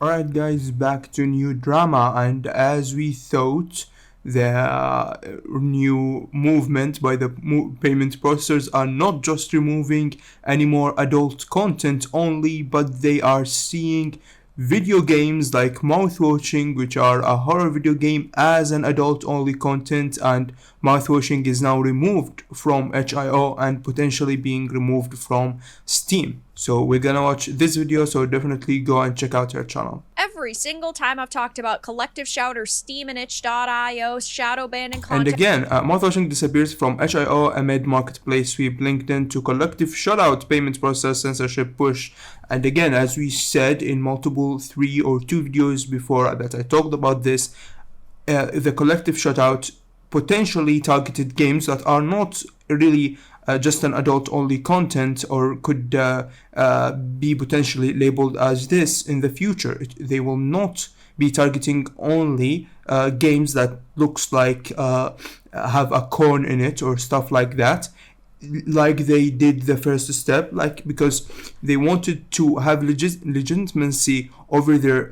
Alright guys, back to new drama, and as we thought, the new movement by the payment processors are not just removing any more adult content only, but they are seeing video games like Mouthwashing, which are a horror video game, as an adult only content, and Mouthwashing is now removed from HIO and potentially being removed from Steam. So we're gonna watch this video, so definitely go and check out our channel. Every single time I've talked about Collective Shout or Steam and itch.io, shadow banning content. And again, Mouthwashing disappears from HIO amid marketplace sweep LinkedIn to collective shutout payment process censorship push. And again, as we said in multiple 3 or 2 videos before that I talked about this, the collective shutout potentially targeted games that are not really just an adult only content or could be potentially labeled as this in the future. They will not be targeting only games that looks like have a corn in it or stuff like that, like they did the first step, like because they wanted to have legitimacy over their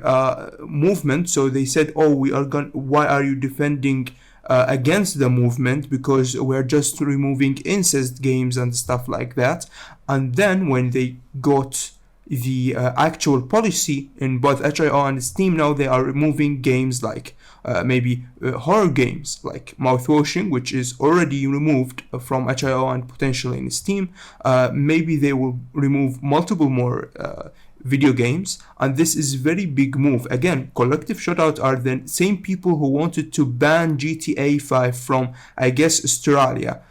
movement. So they said, oh, why are you defending against the movement, because we're just removing incest games and stuff like that. And then when they got the actual policy in both HIO and Steam, now they are removing games like maybe horror games like Mouthwashing, which is already removed from HIO and potentially in Steam. Maybe they will remove multiple more video games, and this is very big move. Again, collective shutout are the same people who wanted to ban GTA 5 from, I guess, Australia.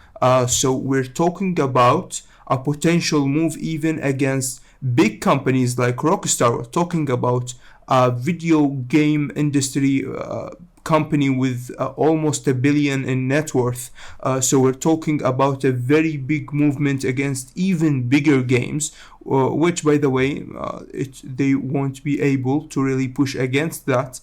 So we're talking about a potential move even against big companies like Rockstar. We're talking about a video game industry company with almost $1 billion in net worth. So we're talking about a very big movement against even bigger games, which, by the way, they won't be able to really push against that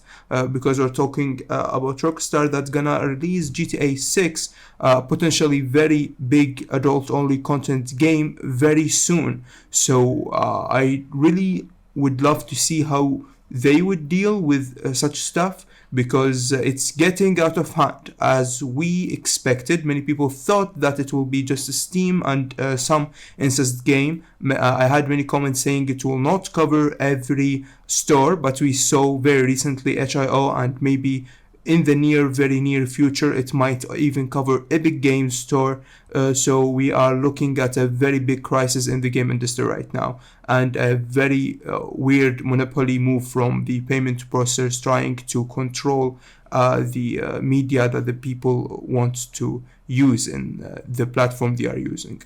because we're talking about Rockstar that's gonna release GTA 6, potentially very big adult-only content game very soon. So I really would love to see how they would deal with such stuff, because it's getting out of hand as we expected. Many people thought that it will be just a Steam and some incest game. I had many comments saying it will not cover every store, but we saw very recently HIO, and maybe in the very near future, it might even cover Epic Games Store. So we are looking at a very big crisis in the game industry right now, and a very weird monopoly move from the payment processors trying to control the media that the people want to use in the platform they are using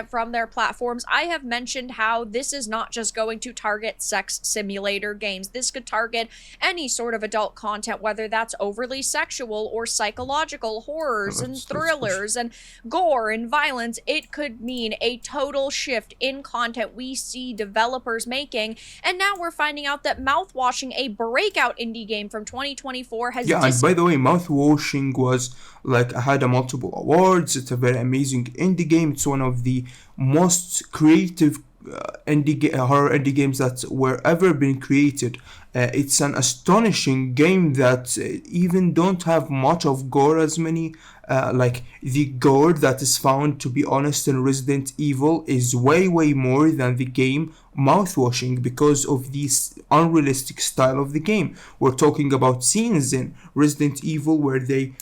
From their platforms. I have mentioned how this is not just going to target sex simulator games. This could target any sort of adult content, whether that's overly sexual or psychological horrors and thrillers and gore and violence. It could mean a total shift in content we see developers making. And now we're finding out that Mouthwashing, a breakout indie game from 2024, has and by the way, Mouthwashing was like had a multiple awards. It's a very amazing indie game. It's one of the most creative horror indie games that were ever been created. It's an astonishing game that even don't have much of gore as many. Like the gore that is found, to be honest, in Resident Evil is way more than the game Mouthwashing, because of this unrealistic style of the game. We're talking about scenes in Resident Evil where they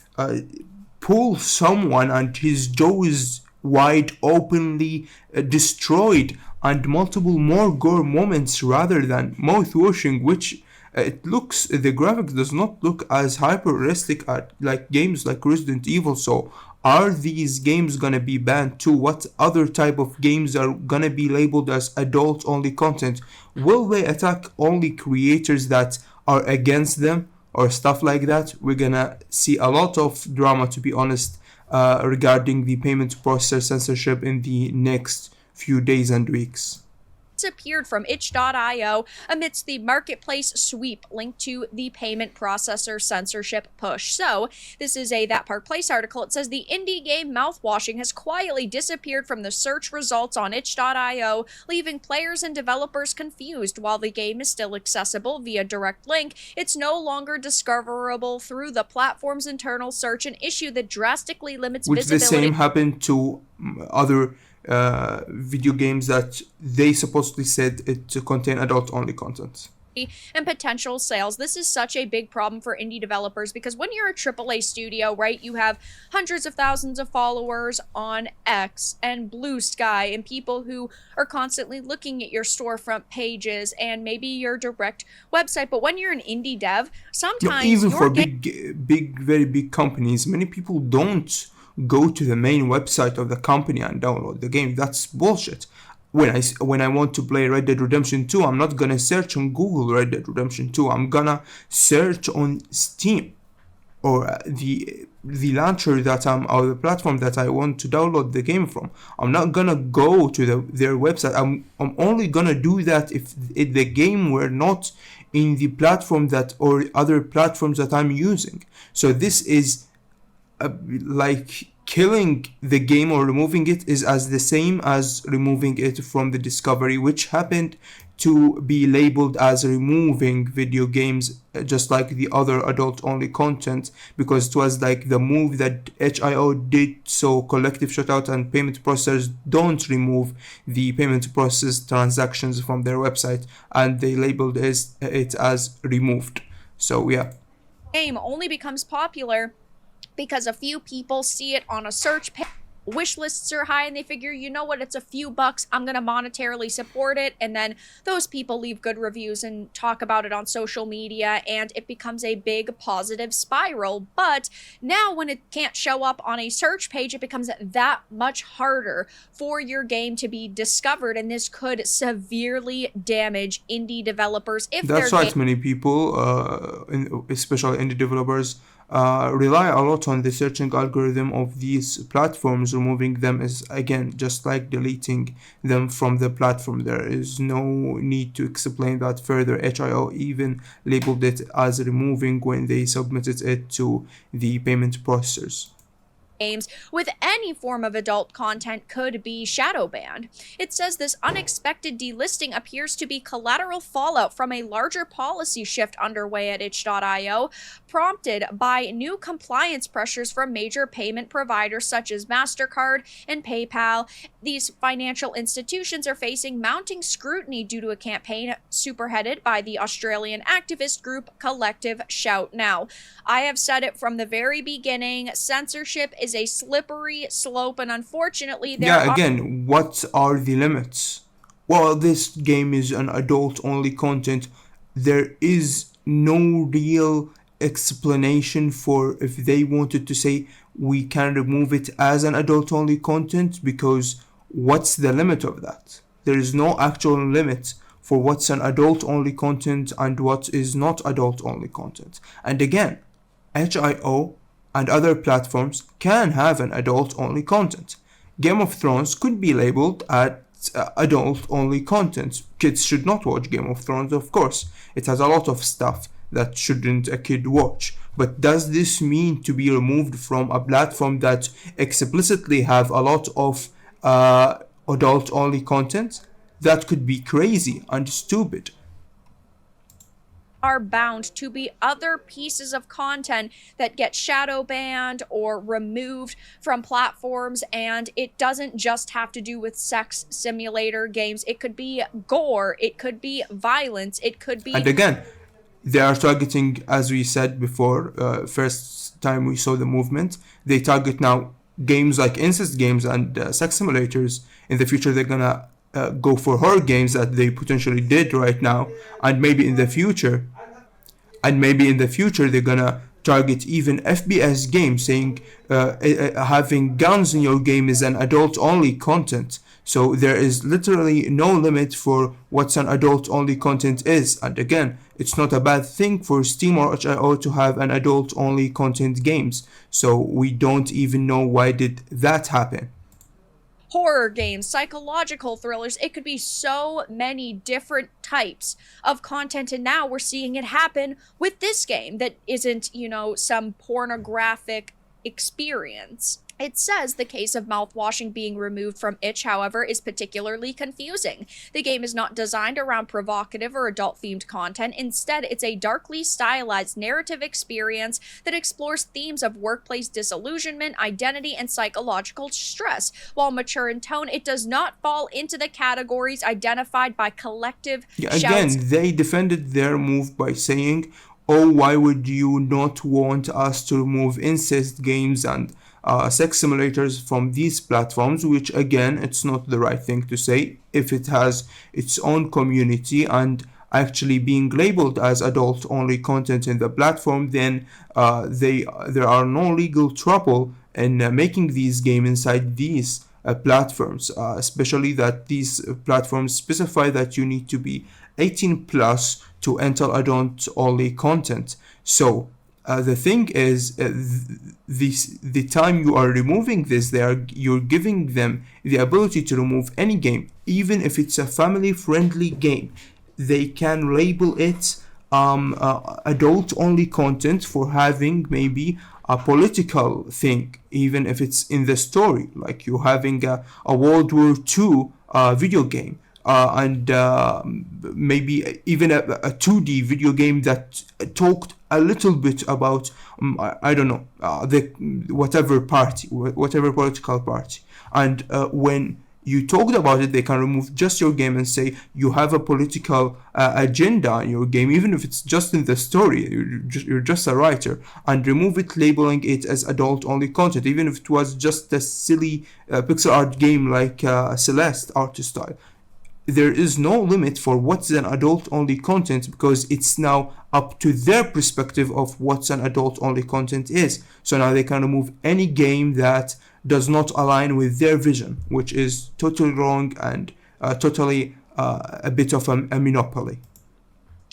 pull someone and his jaw is wide openly destroyed, and multiple more gore moments rather than Mouthwashing, which the graphics does not look as hyper realistic like games like Resident Evil. So are these games gonna be banned too? What other type of games are gonna be labeled as adult only content? Will they attack only creators that are against them or stuff like that? We're gonna see a lot of drama, to be honest, regarding the payment process censorship in the next few days and weeks. disappeared from itch.io amidst the marketplace sweep linked to the payment processor censorship push. So, this is a That Park Place article. It says the indie game Mouthwashing has quietly disappeared from the search results on itch.io, leaving players and developers confused. While the game is still accessible via direct link, it's no longer discoverable through the platform's internal search, an issue that drastically limits Which the visibility. same happened to other video games that they supposedly said it to contain adult-only content and potential sales. This is such a big problem for indie developers because when you're a AAA studio, right, you have hundreds of thousands of followers on X and Blue Sky and people who are constantly looking at your storefront pages and maybe your direct website. But when you're an indie dev, sometimes even for very big companies, many people don't go to the main website of the company and download the game. That's bullshit. When I want to play Red Dead Redemption 2, I'm not gonna search on Google Red Dead Redemption 2. I'm gonna search on Steam or the launcher or the platform that I want to download the game from. I'm not gonna go to their website. I'm only gonna do that if the game were not in the platform or other platforms that I'm using. So this is like killing the game or removing it is as the same as removing it from the discovery, which happened to be labeled as removing video games, just like the other adult-only content, because it was like the move that HIO did. So collective shutout and payment processors don't remove the payment process transactions from their website, and they labeled it as removed. So yeah. Game only becomes popular because a few people see it on a search page. Wish lists are high and they figure, you know what, it's a few bucks, I'm gonna monetarily support it, and then those people leave good reviews and talk about it on social media, and it becomes a big positive spiral. But now when it can't show up on a search page, it becomes that much harder for your game to be discovered, and this could severely damage indie developers if that's right. Many people, especially indie developers, rely a lot on the searching algorithm of these platforms. Removing them is, again, just like deleting them from the platform. There is no need to explain that further. HIO even labeled it as removing when they submitted it to the payment processors. Games with any form of adult content could be shadow banned. It says this unexpected delisting appears to be collateral fallout from a larger policy shift underway at itch.io, prompted by new compliance pressures from major payment providers such as MasterCard and PayPal. These financial institutions are facing mounting scrutiny due to a campaign spearheaded by the Australian activist group Collective Shout Now. I have said it from the very beginning, censorship is a slippery slope, and unfortunately again, what are the limits? Well, this game is an adult-only content. There is no real explanation for if they wanted to say we can remove it as an adult-only content, because what's the limit of that? There is no actual limit for what's an adult-only content and what is not adult-only content. And again, HIO and other platforms can have an adult-only content. Game of Thrones could be labeled as adult-only content. Kids should not watch Game of Thrones, of course. It has a lot of stuff that shouldn't a kid watch. But does this mean to be removed from a platform that explicitly have a lot of adult-only content? That could be crazy and stupid. Are bound to be other pieces of content that get shadow banned or removed from platforms, and it doesn't just have to do with sex simulator games. It could be gore, it could be violence, it could be... And again, they are targeting, as we said before, first time we saw the movement, they target now games like incest games and sex simulators. In the future, they're gonna go for horror games that they potentially did right now, and maybe in the future they're gonna target even FPS games, saying having guns in your game is an adult-only content. So there is literally no limit for what's an adult-only content is. And again, it's not a bad thing for Steam or HIO to have an adult-only content games. So we don't even know why did that happen. horror games, psychological thrillers. It could be so many different types of content. And now we're seeing it happen with this game that isn't, some pornographic experience. It says the case of mouthwashing being removed from itch, however, is particularly confusing. The game is not designed around provocative or adult-themed content. Instead, it's a darkly stylized narrative experience that explores themes of workplace disillusionment, identity, and psychological stress. While mature in tone, it does not fall into the categories identified by collective shouts. Again, they defended their move by saying, oh, why would you not want us to remove incest games and sex simulators from these platforms, which again, it's not the right thing to say. If it has its own community and actually being labeled as adult only content in the platform, then there are no legal trouble in making these games inside these platforms, especially that these platforms specify that you need to be 18 plus to enter adult only content. So the thing is, the time you are removing this, you're giving them the ability to remove any game, even if it's a family-friendly game. They can label it adult-only content for having maybe a political thing, even if it's in the story, like you having a World War II video game. And maybe even a 2D video game that talked a little bit about I don't know, whatever political party, and when you talked about it, they can remove just your game and say you have a political agenda in your game, even if it's just in the story. You're just a writer, and remove it, labeling it as adult only content, even if it was just a silly pixel art game like Celeste art style. There is no limit for what's an adult only content, because it's now up to their perspective of what's an adult only content is. So now they can remove any game that does not align with their vision, which is totally wrong and totally a bit of a monopoly.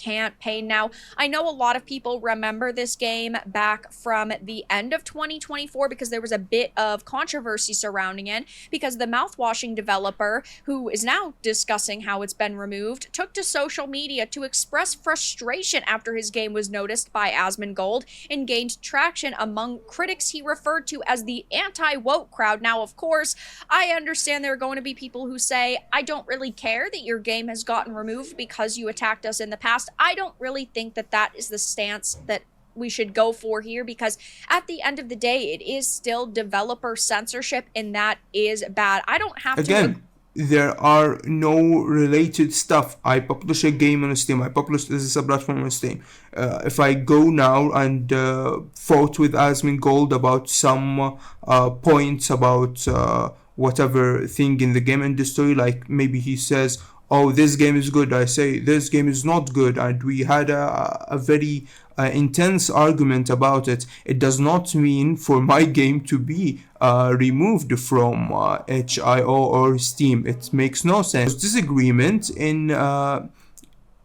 Campaign. Now, I know a lot of people remember this game back from the end of 2024 because there was a bit of controversy surrounding it, because the Mouthwashing developer, who is now discussing how it's been removed, took to social media to express frustration after his game was noticed by Asmongold and gained traction among critics he referred to as the anti-woke crowd. Now, of course, I understand there are going to be people who say, I don't really care that your game has gotten removed because you attacked us in the past. I don't really think that that is the stance that we should go for here, because at the end of the day, it is still developer censorship, and that is bad. I don't have Again, there are no related stuff. I publish a game on Steam. This is a platform on Steam. If I go now and fought with Asmongold about some points about whatever thing in the game industry, like maybe he says, oh, this game is good, I say this game is not good, and we had a very intense argument about it. It does not mean for my game to be removed from itch.io or Steam. It makes no sense. Disagreement in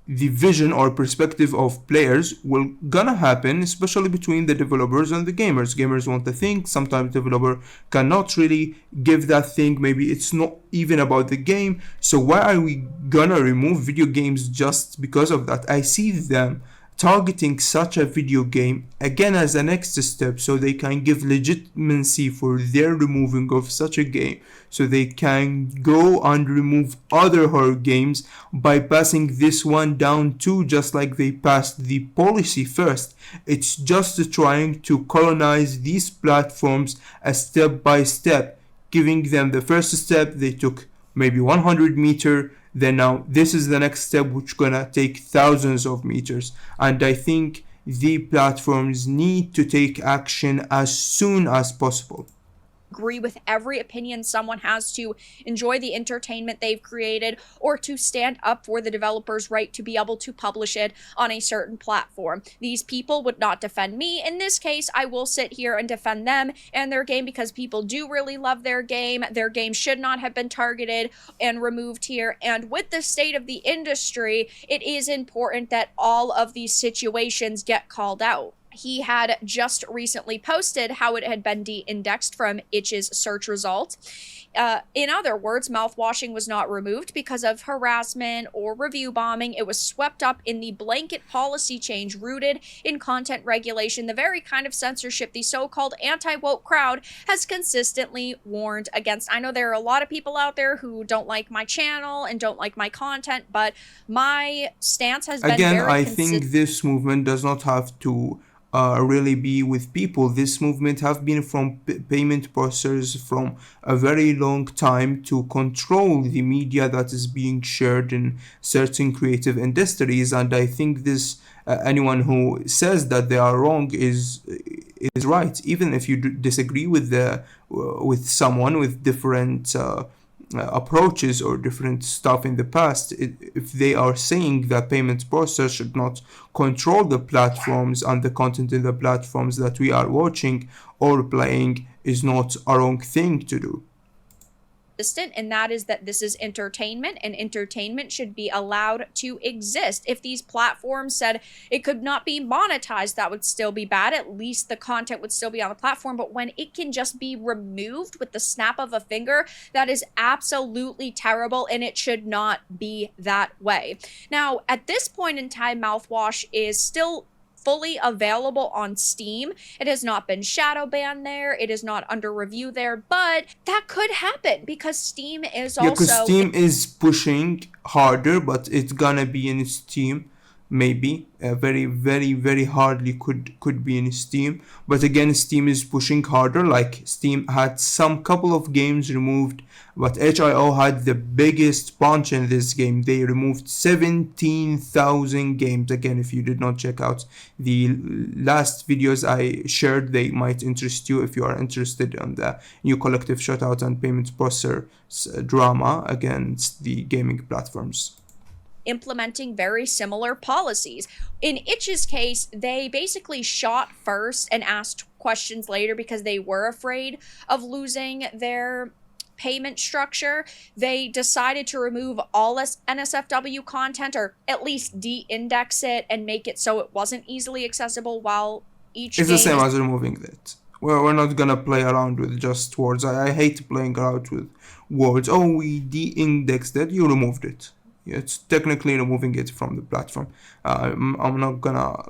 the vision or perspective of players will gonna happen, especially between the developers and the gamers. Gamers want a thing, sometimes developer cannot really give that thing, maybe it's not even about the game. So why are we gonna remove video games just because of that? I see them targeting such a video game again as a next step, so they can give legitimacy for their removing of such a game, so they can go and remove other horror games by passing this one down too, just like they passed the policy first. It's just trying to colonize these platforms a step by step, giving them the first step. They took maybe 100 meters, then now this is the next step, which gonna take thousands of meters. And I think the platforms need to take action as soon as possible. Agree with every opinion someone has to enjoy the entertainment they've created, or to stand up for the developer's right to be able to publish it on a certain platform. These people would not defend me. In this case, I will sit here and defend them and their game, because people do really love their game. Their game should not have been targeted and removed here. And with the state of the industry, it is important that all of these situations get called out. he had just recently posted how it had been de-indexed from Itch's search result. In other words, Mouthwashing was not removed because of harassment or review bombing. It was swept up in the blanket policy change rooted in content regulation, the very kind of censorship the so-called anti-woke crowd has consistently warned against. I know there are a lot of people out there who don't like my channel and don't like my content, but my stance has been Again, very I think this movement does not have to really be with people. This movement have been from payment processors from a very long time to control the media that is being shared in certain creative industries. And I think this anyone who says that they are wrong is right, even if you disagree with with someone with different approaches or different stuff in the past. If they are saying that payment process should not control the platforms and the content in the platforms that we are watching or playing, is not a wrong thing to do. And that is that this is entertainment, and entertainment should be allowed to exist. If these platforms said it could not be monetized, that would still be bad. At least the content would still be on the platform. But when it can just be removed with the snap of a finger, that is absolutely terrible, and it should not be that way. Now, at this point in time, Mouthwash is still fully available on Steam. It has not been shadow banned there. It is not under review there, but that could happen because Steam is also... Yeah, because Steam is pushing harder, but it's gonna be in Steam. Maybe very, very, very hardly could be in Steam. But again, Steam is pushing harder. Like Steam had some couple of games removed, but HIO had the biggest punch in this game. They removed 17,000 games. Again, if you did not check out the last videos I shared, they might interest you if you are interested in the new collective shutout and payment processor drama against the gaming platforms. Implementing very similar policies. In Itch's case, they basically shot first and asked questions later because they were afraid of losing their payment structure. They decided to remove all NSFW content, or at least de-index it and make it so it wasn't easily accessible, while each It's the same as removing that. We're not gonna play around with just words. I hate playing around with words. Oh, we de-indexed it, you removed it. It's technically removing it from the platform. I'm not gonna,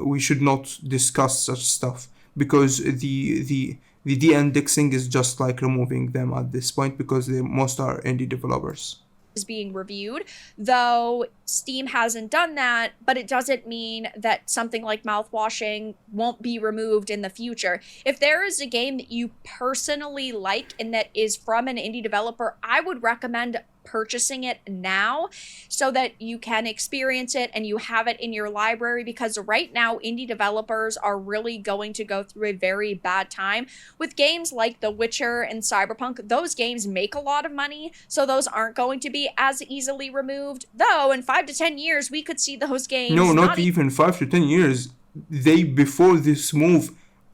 we should not discuss such stuff, because the de-indexing is just like removing them at this point, because most are indie developers. Is being reviewed, though Steam hasn't done that, but it doesn't mean that something like Mouthwashing won't be removed in the future. If there is a game that you personally like and that is from an indie developer, I would recommend purchasing it now so that you can experience it and you have it in your library, because right now indie developers are really going to go through a very bad time with games like The Witcher and Cyberpunk. Those games make a lot of money, so those aren't going to be as easily removed, though in 5 to 10 years we could see those games. No, not even 5 to 10 years. They, before this move,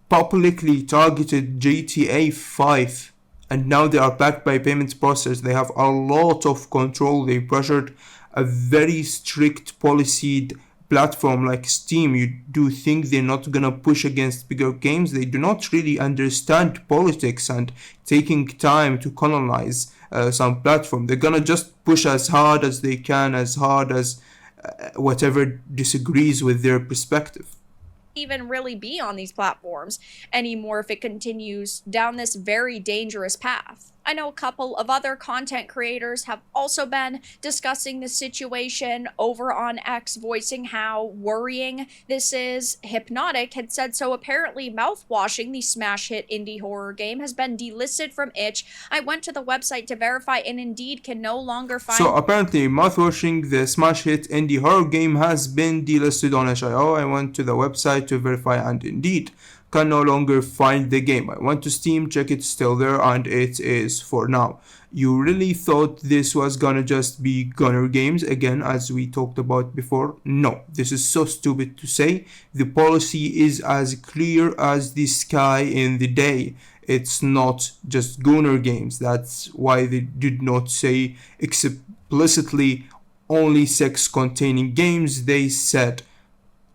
publicly targeted GTA 5, and now they are backed by payment processors. They have a lot of control. They pressured a very strict policed platform like Steam. You do think they're not gonna push against bigger games? They do not really understand politics and taking time to colonize some platform. They're gonna just push as hard as they can, as hard as whatever disagrees with their perspective. Even really be on these platforms anymore if it continues down this very dangerous path. I know a couple of other content creators have also been discussing the situation over on X, voicing how worrying this is. Hypnotic had said so. Apparently, Mouthwashing, the smash hit indie horror game, has been delisted from Itch. I went to the website to verify and indeed can no longer find... So apparently, Mouthwashing, the smash hit indie horror game, has been delisted on HIO. I went to the website to verify and indeed can no longer find the game. I went to Steam, check it's still there, and it is for now. You really thought this was gonna just be Gunner Games again, as we talked about before? No, this is so stupid to say. The policy is as clear as the sky in the day. It's not just Gunner Games. That's why they did not say explicitly only sex-containing games. They said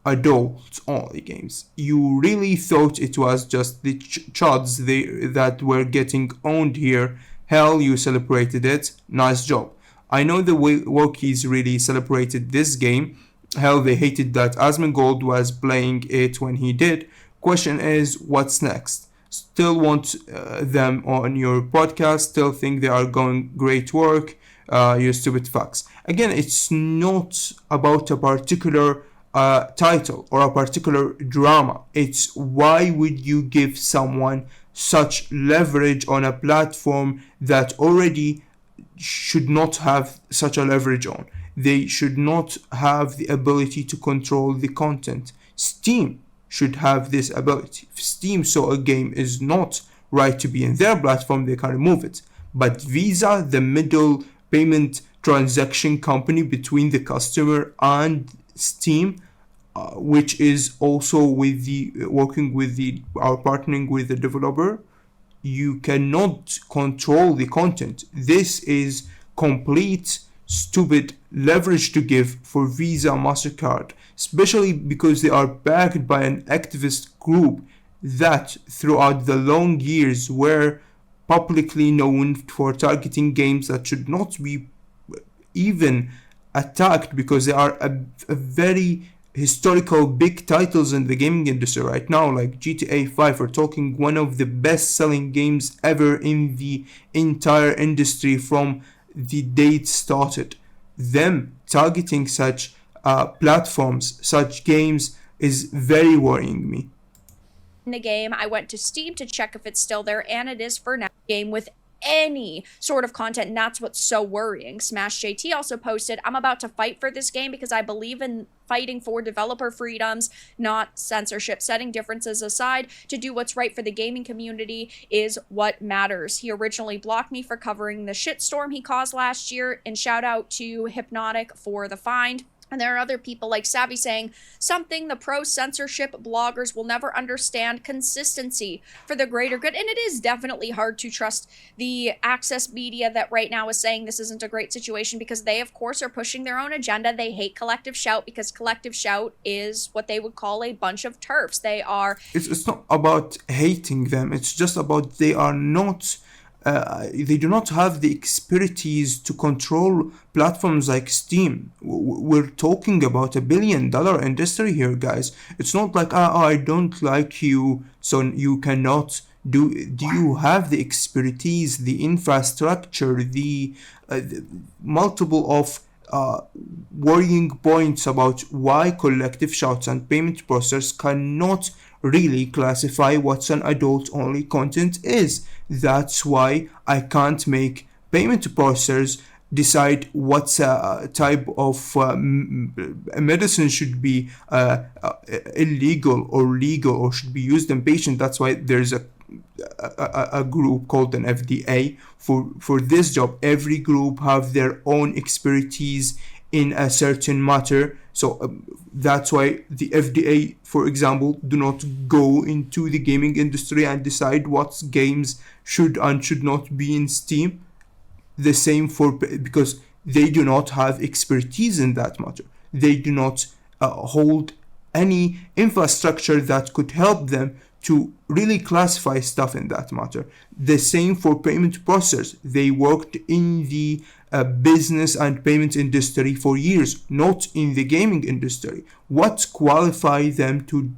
adult only games. You really thought it was just the chuds that were getting owned here. Hell, you celebrated it. Nice job. I know the Wokies really celebrated this game. Hell, they hated that Asmongold was playing it when he did. Question is, what's next? Still want them on your podcast, still think they are going great work, you stupid fucks. Again, it's not about a particular title or a particular drama. It's why would you give someone such leverage on a platform that already should not have such a leverage on? They should not have the ability to control the content. Steam should have this ability. If Steam saw a game is not right to be in their platform, they can remove it. But Visa, the middle payment transaction company between the customer and Steam, which is also with the working with the or partnering with the developer, you cannot control the content. This is complete stupid leverage to give for Visa, MasterCard, especially because they are backed by an activist group that throughout the long years were publicly known for targeting games that should not be even attacked because they are a very historical big titles in the gaming industry right now, like GTA 5. We're talking one of the best selling games ever in the entire industry from the day it started. Them targeting such platforms, such games, is very worrying me. In the game, I went to Steam to check if it's still there, and it is for now. Game with any sort of content, and that's what's so worrying. Smash JT also posted, I'm about to fight for this game because I believe in fighting for developer freedoms, not censorship. Setting differences aside to do what's right for the gaming community is what matters. He originally blocked me for covering the shitstorm he caused last year, and shout out to Hypnotic for the find. And there are other people like Savvy saying something the pro-censorship bloggers will never understand: consistency for the greater good. And it is definitely hard to trust the access media that right now is saying this isn't a great situation, because they, of course, are pushing their own agenda. They hate Collective Shout because Collective Shout is what they would call a bunch of TERFs. They are... It's not about hating them. It's just about they are not... they do not have the expertise to control platforms like Steam. We're talking about $1 billion industry here, guys. It's not like, I don't like you, so you cannot do you have the expertise, the infrastructure, the multiple of worrying points about why Collective Shouts and payment processors cannot really classify what's an adult only content is. That's why I can't make payment processors decide what type of medicine should be illegal or legal or should be used in patient. That's why there's a group called an FDA for this job. Every group have their own expertise in a certain matter. So that's why the FDA, for example, do not go into the gaming industry and decide what games should and should not be in Steam. The same because they do not have expertise in that matter. They do not hold any infrastructure that could help them to really classify stuff in that matter. The same for payment processors. They worked in the business and payment industry for years, not in the gaming industry. What qualifies them to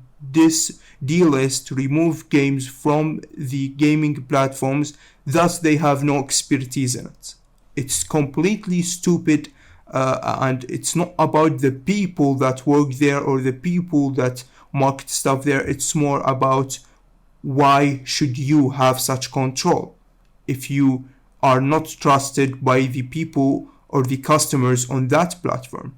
delist, remove games from the gaming platforms? Thus, they have no expertise in it. It's completely stupid, and it's not about the people that work there or the people that market stuff there. It's more about why should you have such control if you are not trusted by the people or the customers on that platform.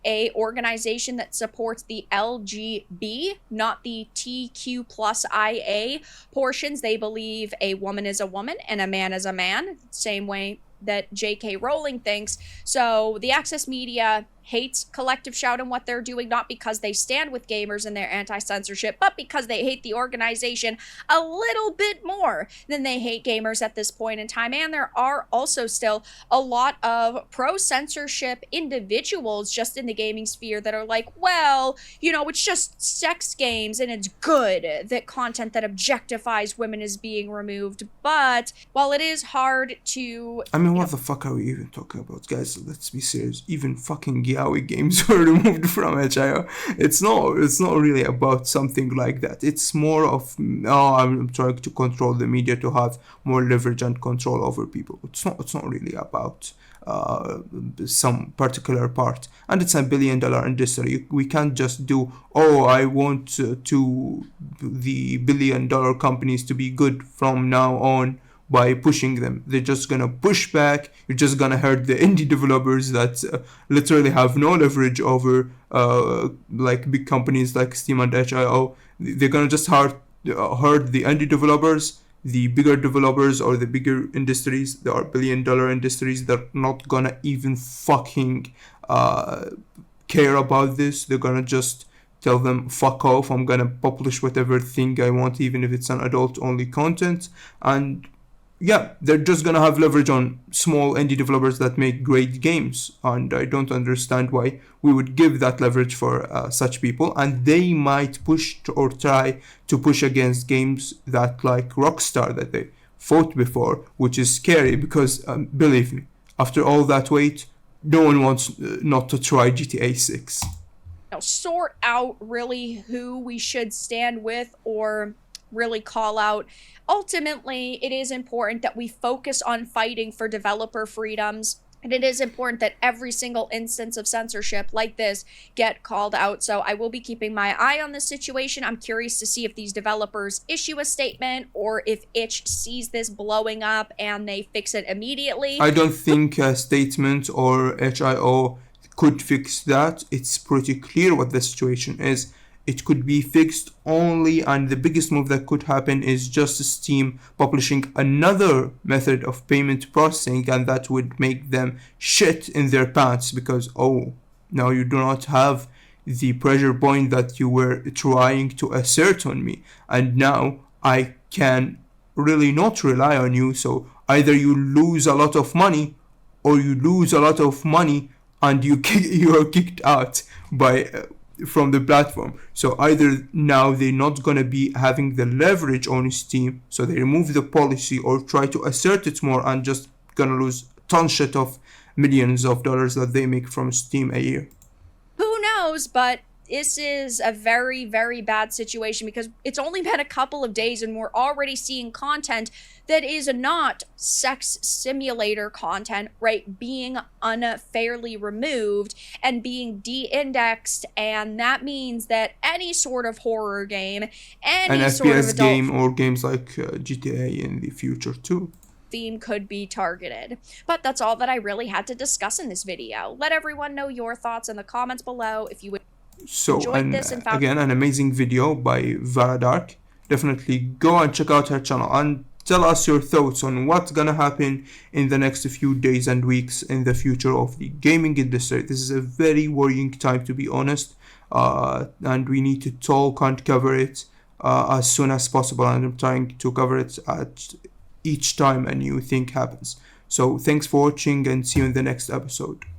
A organization that supports the LGB, not the TQ plus IA portions. They believe a woman is a woman and a man is a man, same way that J.K. Rowling thinks. So the access media hates Collective Shout and what they're doing, not because they stand with gamers and their anti-censorship, but because they hate the organization a little bit more than they hate gamers at this point in time. And there are also still a lot of pro-censorship individuals just in the gaming sphere that are like, well, you know, it's just sex games and it's good that content that objectifies women is being removed. But while it is hard to... I mean, what the fuck are we even talking about, guys? Let's be serious. Even fucking yaoi games were removed from HIO. It's not really about something like that. It's more of, oh, I'm trying to control the media to have more leverage and control over people. It's not really about some particular part, and it's $1 billion industry. We can't just do, oh, I want to the $1 billion companies to be good from now on by pushing them. They're just gonna push back. You're just gonna hurt the indie developers that literally have no leverage over like big companies like Steam and HIO. They're gonna just hurt the indie developers. The bigger developers or the bigger industries, there are $1 billion industries that are not gonna even fucking care about this. They're gonna just tell them, fuck off, I'm gonna publish whatever thing I want, even if it's an adult only content. And yeah, they're just gonna have leverage on small indie developers that make great games, and I don't understand why we would give that leverage for such people. And they might push or try to push against games that like Rockstar that they fought before, which is scary because believe me, after all that wait, no one wants not to try GTA 6. Sort out really who we should stand with or really call out. Ultimately, it is important that we focus on fighting for developer freedoms, and it is important that every single instance of censorship like this get called out. So I will be keeping my eye on this situation. I'm curious to see if these developers issue a statement or if itch sees this blowing up and they fix it immediately. I don't think a statement or HIO could fix that. It's pretty clear what the situation is. It could be fixed only, and the biggest move that could happen is just Steam publishing another method of payment processing, and that would make them shit in their pants because, oh, now you do not have the pressure point that you were trying to assert on me, and now I can really not rely on you. So either you lose a lot of money or you lose a lot of money and you are kicked out by from the platform. So either now they're not gonna be having the leverage on Steam, so they remove the policy or try to assert it more and just gonna lose ton shit of millions of dollars that they make from Steam a year. Who knows, but this is a very, very bad situation because it's only been a couple of days and we're already seeing content that is not sex simulator content, right, being unfairly removed and being de-indexed. And that means that any sort of horror game, any an sort of FPS adult game or games like GTA in the future too theme could be targeted. But that's all that I really had to discuss in this video. Let everyone know your thoughts in the comments below if you would. So, again, an amazing video by Vara Dark. Definitely go and check out her channel and tell us your thoughts on what's gonna happen in the next few days and weeks in the future of the gaming industry. This is a very worrying time, to be honest, and we need to talk and cover it as soon as possible, and I'm trying to cover it at each time a new thing happens. So thanks for watching and see you in the next episode.